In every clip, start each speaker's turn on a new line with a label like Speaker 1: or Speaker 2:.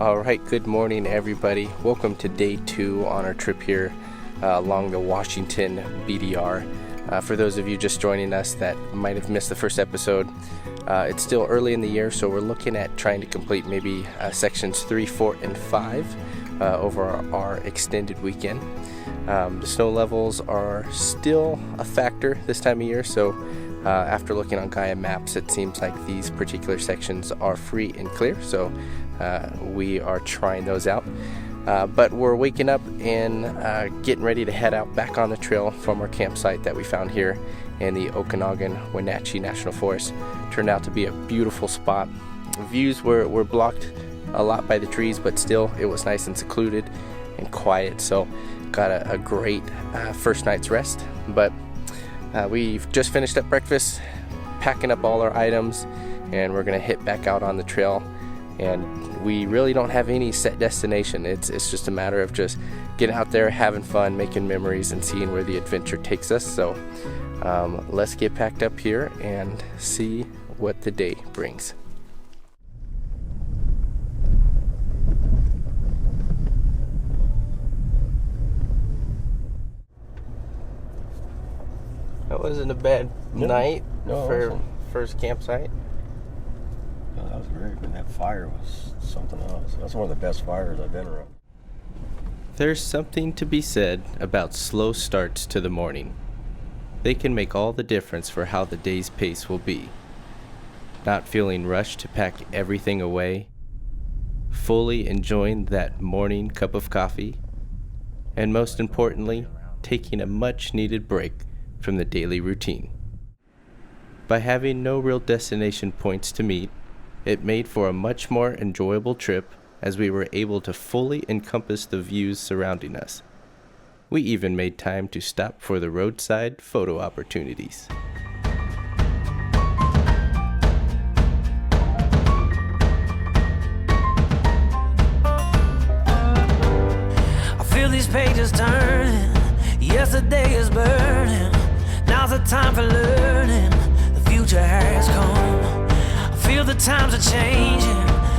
Speaker 1: All right, good morning everybody. Welcome to day 2 on our trip here along the Washington BDR. For those of you just joining us that might have missed the first episode, it's still early in the year, so we're looking at trying to complete maybe sections 3, 4, and 5 over our extended weekend. The snow levels are still a factor this time of year, so after looking on Gaia Maps, it seems like these particular sections are free and clear, so we are trying those out. But we're waking up and getting ready to head out back on the trail from our campsite that we found here in the Okanagan-Wenatchee National Forest. Turned out to be a beautiful spot. Views were blocked a lot by the trees, but still it was nice and secluded and quiet, so got a great first night's rest. But we've just finished up breakfast, packing up all our items, and we're gonna hit back out on the trail. And we really don't have any set destination. It's just a matter of just getting out there, having fun, making memories, and seeing where the adventure takes us. So let's get packed up here and see what the day brings. That wasn't a bad night for first campsite.
Speaker 2: No, that was great, and that fire was something else. That's one of the best fires I've been around.
Speaker 1: There's something to be said about slow starts to the morning. They can make all the difference for how the day's pace will be. Not feeling rushed to pack everything away, fully enjoying that morning cup of coffee, and most importantly, taking a much-needed break from the daily routine. By having no real destination points to meet, it made for a much more enjoyable trip as we were able to fully encompass the views surrounding us. We even made time to stop for the roadside photo opportunities.
Speaker 3: I feel these pages turning, yesterday is burning, now's the time for learning, the future has come. Feel the times are changing,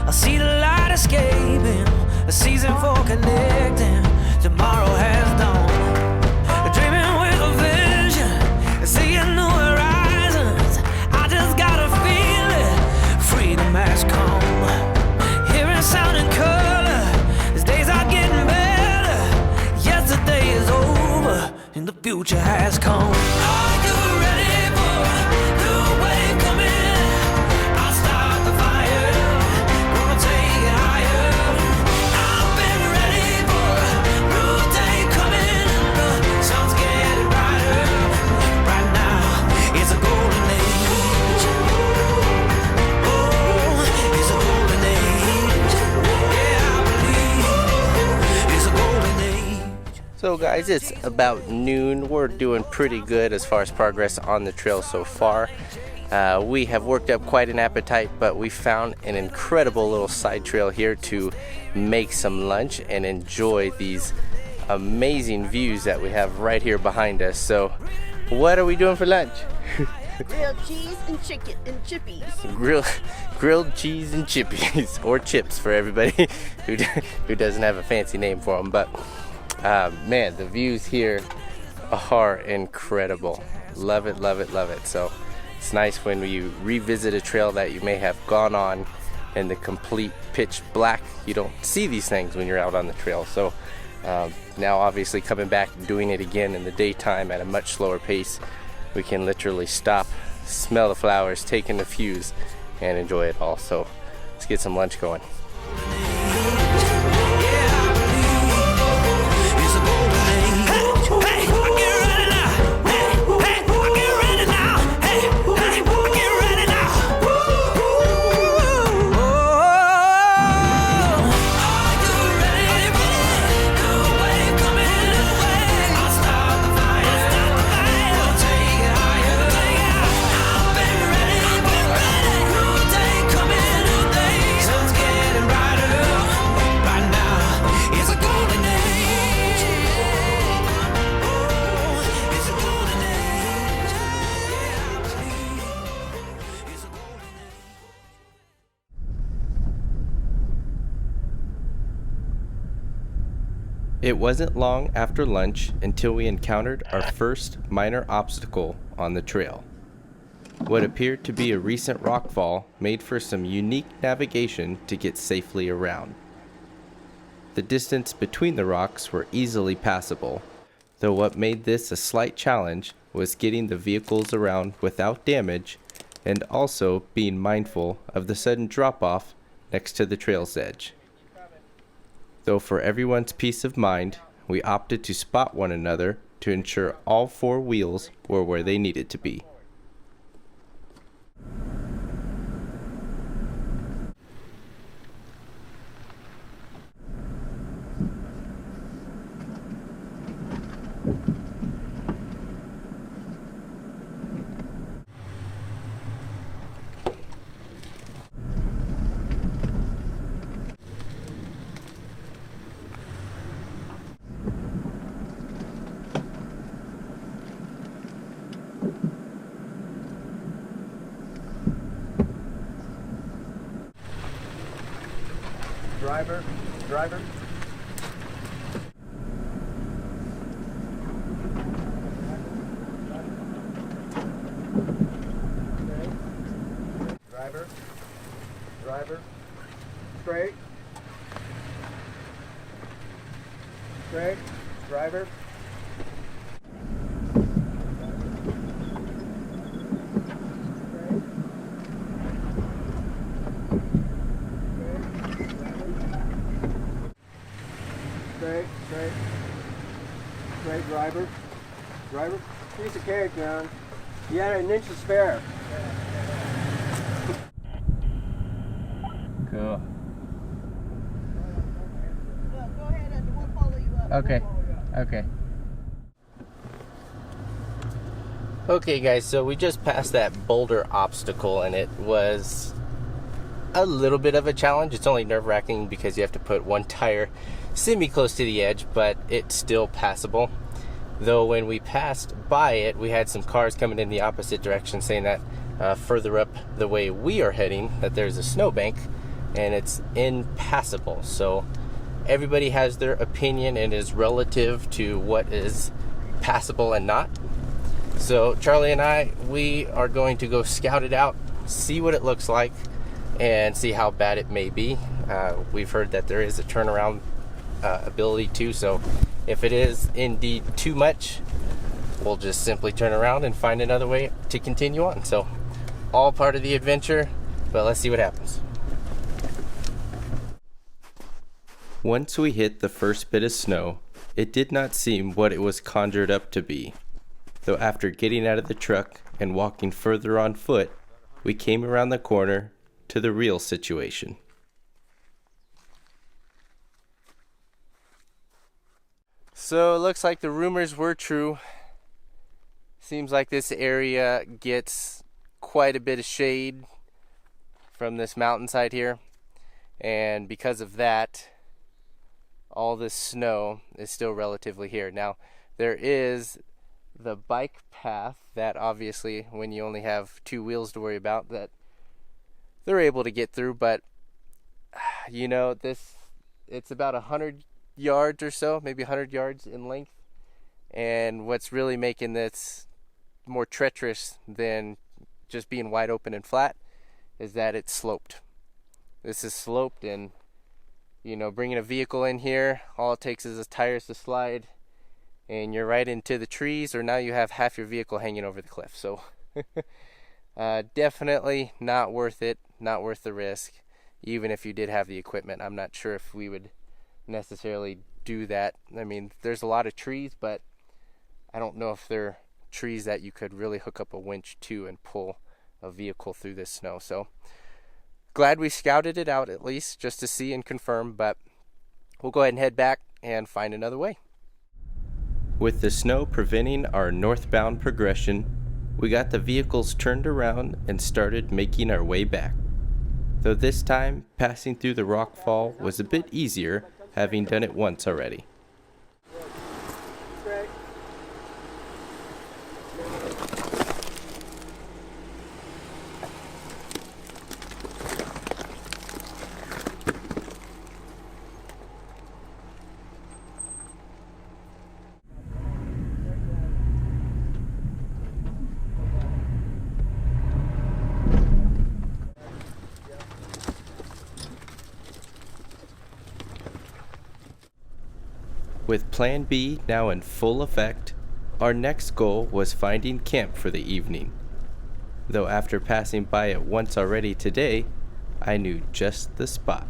Speaker 3: I see the light escaping, a season for connecting, tomorrow has dawned. Dreaming with a vision, seeing new horizons, I just gotta feel it, freedom has come. Hearing sound and color, these days are getting better, yesterday is over, and the future has come. Are you ready for a new wave coming?
Speaker 1: So guys, it's about noon. We're doing pretty good as far as progress on the trail so far. We have worked up quite an appetite, but we found an incredible little side trail here to make some lunch and enjoy these amazing views that we have right here behind us. So what are we doing for lunch?
Speaker 4: Grilled cheese and chicken and chippies.
Speaker 1: Grilled cheese and chippies, or chips for everybody who doesn't have a fancy name for them. But man, the views here are incredible. Love it, love it, love it. So it's nice when you revisit a trail that you may have gone on in the complete pitch black. You don't see these things when you're out on the trail. So now obviously coming back and doing it again in the daytime at a much slower pace, we can literally stop, smell the flowers, take in the views, and enjoy it all. So let's get some lunch going. It wasn't long after lunch until we encountered our first minor obstacle on the trail. What appeared to be a recent rockfall made for some unique navigation to get safely around. The distance between the rocks were easily passable, though what made this a slight challenge was getting the vehicles around without damage and also being mindful of the sudden drop-off next to the trail's edge. Though for everyone's peace of mind, we opted to spot one another to ensure all four wheels were where they needed to be.
Speaker 2: Driver. Driver. Straight. Straight. Driver. Straight, driver. Driver, piece of cake, man. You had an inch to spare.
Speaker 1: Cool.
Speaker 4: Go ahead and we'll follow you up.
Speaker 1: Okay. Okay guys, so we just passed that boulder obstacle and it was a little bit of a challenge. It's only nerve-wracking because you have to put one tire semi-close to the edge, but it's still passable. Though when we passed by it, we had some cars coming in the opposite direction saying that further up the way we are heading, that there's a snowbank and it's impassable. So everybody has their opinion and is relative to what is passable and not. So Charlie and I, we are going to go scout it out, see what it looks like, and see how bad it may be. We've heard that there is a turnaround ability too, so if it is indeed too much, we'll just simply turn around and find another way to continue on. So all part of the adventure, but let's see what happens. Once we hit the first bit of snow, it did not seem what it was conjured up to be. Though after getting out of the truck and walking further on foot, we came around the corner to the real situation. So it looks like the rumors were true. Seems like this area gets quite a bit of shade from this mountainside here, and because of that, all this snow is still relatively here. Now there is the bike path that obviously, when you only have two wheels to worry about, that they're able to get through, but you know, it's about 100 yards or so, maybe 100 yards in length, and what's really making this more treacherous than just being wide open and flat is that it's sloped. This is sloped, and you know, bringing a vehicle in here, all it takes is the tires to slide and you're right into the trees, or now you have half your vehicle hanging over the cliff. So definitely not worth it, not worth the risk, even if you did have the equipment. I'm not sure if we would necessarily do that. I mean, there's a lot of trees, but I don't know if they're trees that you could really hook up a winch to and pull a vehicle through this snow. So glad we scouted it out at least just to see and confirm, but we'll go ahead and head back and find another way. With the snow preventing our northbound progression, we got the vehicles turned around and started making our way back. Though this time, passing through the rockfall was a bit easier, having done it once already. With Plan B now in full effect, our next goal was finding camp for the evening. Though after passing by it once already today, I knew just the spot.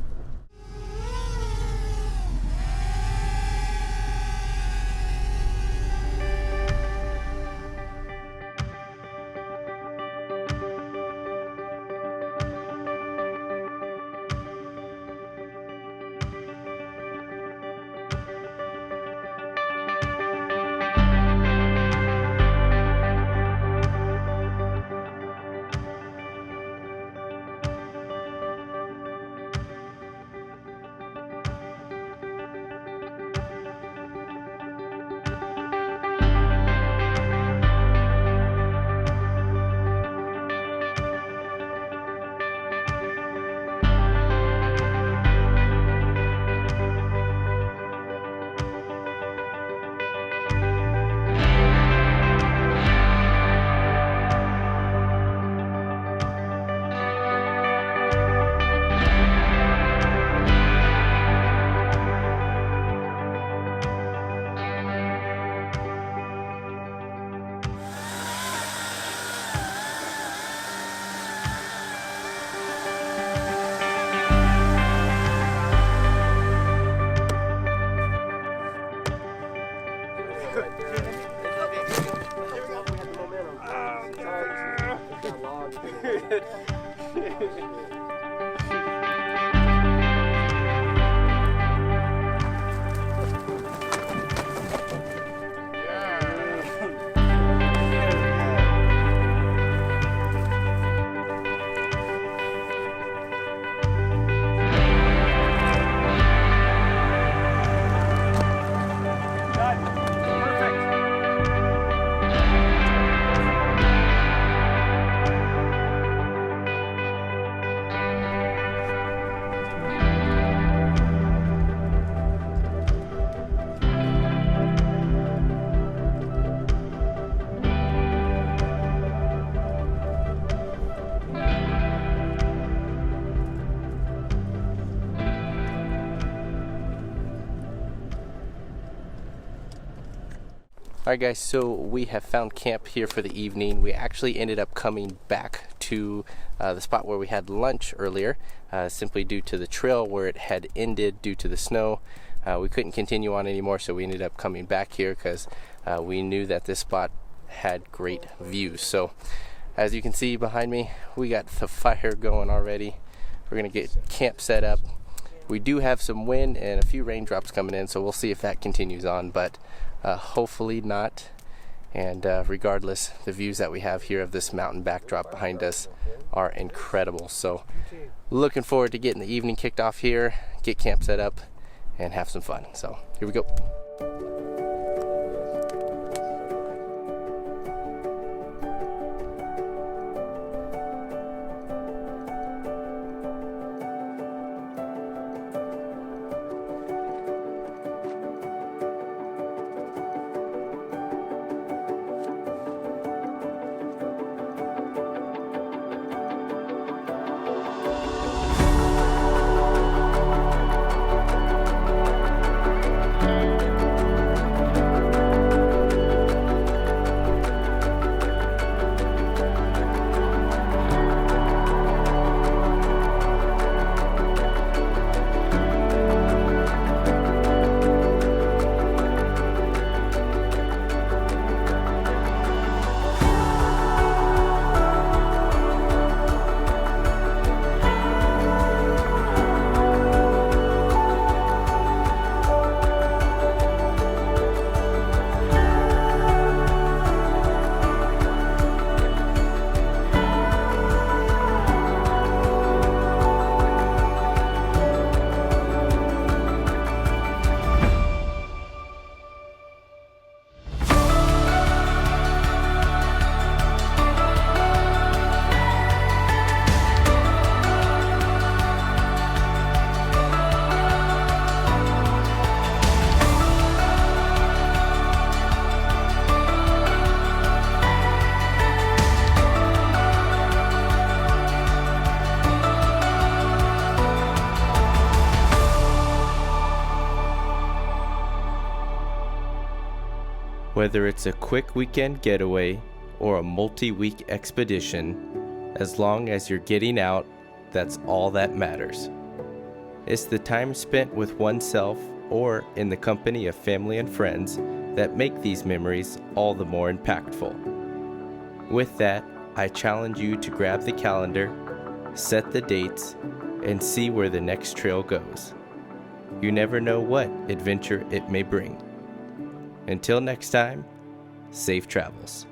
Speaker 1: Alright guys, so we have found camp here for the evening. We actually ended up coming back to the spot where we had lunch earlier, simply due to the trail where it had ended due to the snow. We couldn't continue on anymore, so we ended up coming back here because we knew that this spot had great views. So as you can see behind me, we got the fire going already. We're gonna get camp set up. We do have some wind and a few raindrops coming in, so we'll see if that continues on, but hopefully not. And regardless, the views that we have here of this mountain backdrop behind us are incredible. So looking forward to getting the evening kicked off here, get camp set up, and have some fun. So here we go. Whether it's a quick weekend getaway or a multi-week expedition, as long as you're getting out, that's all that matters. It's the time spent with oneself or in the company of family and friends that make these memories all the more impactful. With that, I challenge you to grab the calendar, set the dates, and see where the next trail goes. You never know what adventure it may bring. Until next time, safe travels.